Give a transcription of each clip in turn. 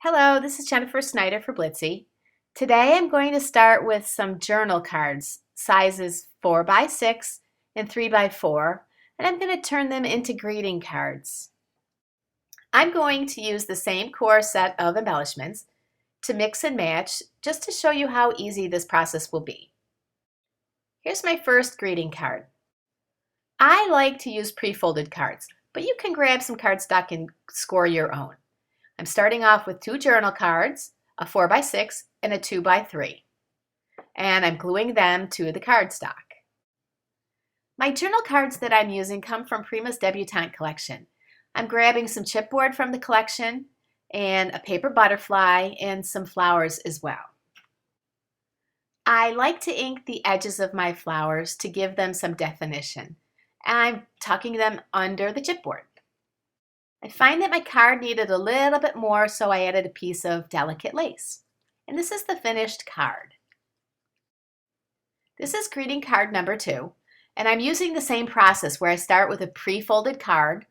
Hello, this is Jennifer Snyder for Blitsy. Today I'm going to start with some journal cards, sizes 4 by 6 and 3 by 4, and I'm going to turn them into greeting cards. I'm going to use the same core set of embellishments to mix and match just to show you how easy this process will be. Here's my first greeting card. I like to use pre-folded cards, but you can grab some cardstock and score your own. I'm starting off with 2 journal cards, a 4 by 6 and a 2 by 3, and I'm gluing them to the cardstock. My journal cards that I'm using come from Prima's Debutante collection. I'm grabbing some chipboard from the collection and a paper butterfly and some flowers as well. I like to ink the edges of my flowers to give them some definition. I'm tucking them under the chipboard. I find that my card needed a little bit more, so I added a piece of delicate lace. And this is the finished card. This is greeting card number 2, and I'm using the same process where I start with a pre-folded card.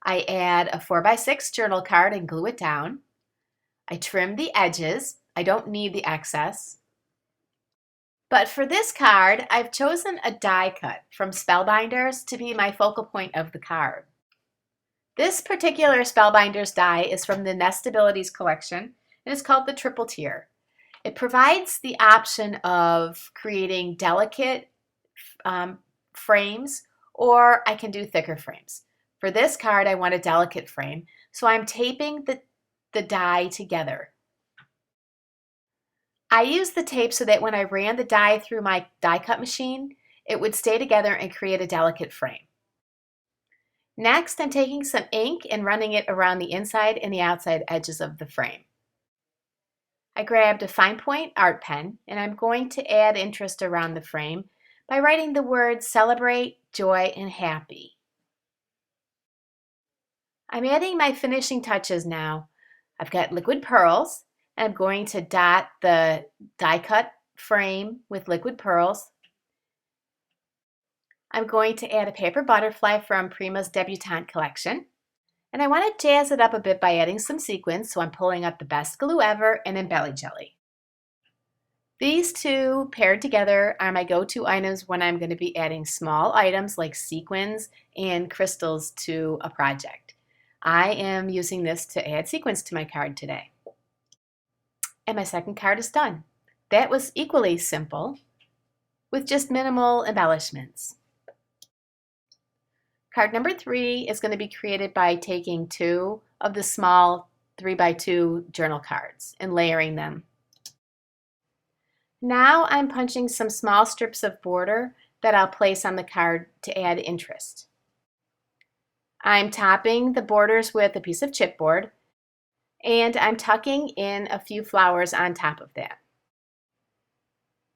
I add a 4 by 6 journal card and glue it down. I trim the edges. I don't need the excess. But for this card, I've chosen a die cut from Spellbinders to be my focal point of the card. This particular Spellbinders die is from the Nestabilities collection and is called the Triple Tier. It provides the option of creating delicate frames, or I can do thicker frames. For this card, I want a delicate frame, so I'm taping the die together. I used the tape so that when I ran the die through my die cut machine, it would stay together and create a delicate frame. Next, I'm taking some ink and running it around the inside and the outside edges of the frame. I grabbed a fine point art pen and I'm going to add interest around the frame by writing the words celebrate, joy, and happy. I'm adding my finishing touches now. I've got liquid pearls and I'm going to dot the die cut frame with liquid pearls. I'm going to add a paper butterfly from Prima's Debutante collection. And I want to jazz it up a bit by adding some sequins, so I'm pulling up the Best Glue Ever and Embelly Jelly. These two paired together are my go-to items when I'm going to be adding small items like sequins and crystals to a project. I am using this to add sequins to my card today. And my second card is done. That was equally simple with just minimal embellishments. Card number 3 is going to be created by taking 2 of the small 3 by 2 journal cards and layering them. Now I'm punching some small strips of border that I'll place on the card to add interest. I'm topping the borders with a piece of chipboard and I'm tucking in a few flowers on top of that.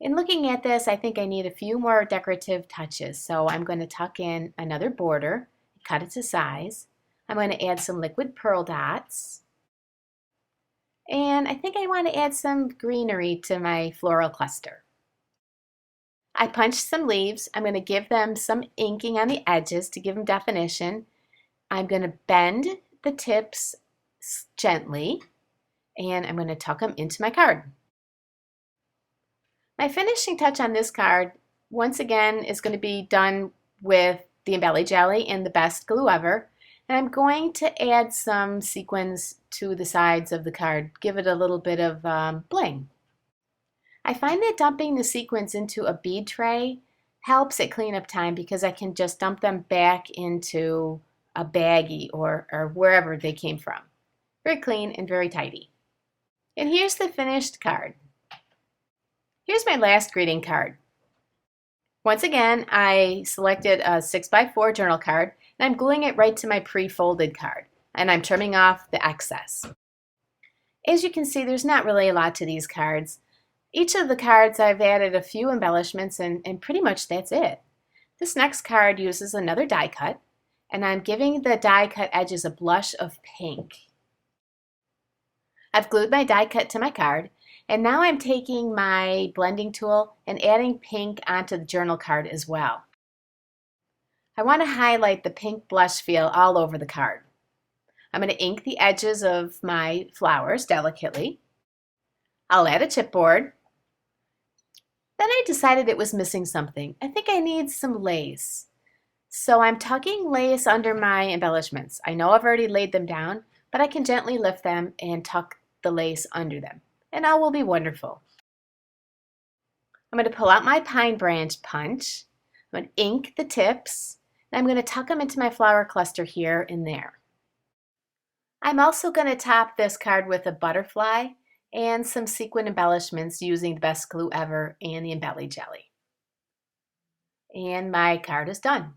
In looking at this, I think I need a few more decorative touches, so I'm going to tuck in another border, cut it to size. I'm going to add some liquid pearl dots, and I think I want to add some greenery to my floral cluster. I punched some leaves. I'm going to give them some inking on the edges to give them definition. I'm going to bend the tips gently, and I'm going to tuck them into my card. My finishing touch on this card, once again, is going to be done with the Embelly Jelly and the Best Glue Ever. And I'm going to add some sequins to the sides of the card, give it a little bit of bling. I find that dumping the sequins into a bead tray helps at cleanup time because I can just dump them back into a baggie or wherever they came from. Very clean and very tidy. And here's the finished card. Here's my last greeting card. Once again, I selected a 6 by 4 journal card and I'm gluing it right to my pre-folded card and I'm trimming off the excess. As you can see, there's not really a lot to these cards. Each of the cards I've added a few embellishments and pretty much that's it. This next card uses another die cut and I'm giving the die cut edges a blush of pink. I've glued my die cut to my card. And now I'm taking my blending tool and adding pink onto the journal card as well. I want to highlight the pink blush feel all over the card. I'm going to ink the edges of my flowers delicately. I'll add a chipboard. Then I decided it was missing something. I think I need some lace. So I'm tucking lace under my embellishments. I know I've already laid them down, but I can gently lift them and tuck the lace under them. And all will be wonderful. I'm going to pull out my pine branch punch. I'm going to ink the tips. And I'm going to tuck them into my flower cluster here and there. I'm also going to top this card with a butterfly and some sequin embellishments using the best glue ever and the Embelly Jelly. And my card is done.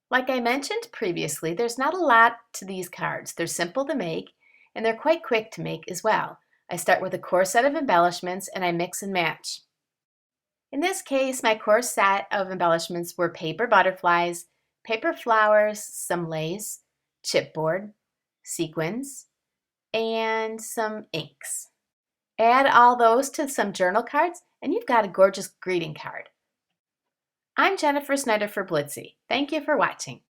Like I mentioned previously, there's not a lot to these cards. They're simple to make and they're quite quick to make as well. I start with a core set of embellishments and I mix and match. In this case, my core set of embellishments were paper butterflies, paper flowers, some lace, chipboard, sequins, and some inks. Add all those to some journal cards and you've got a gorgeous greeting card. I'm Jennifer Snyder for Blitsy. Thank you for watching.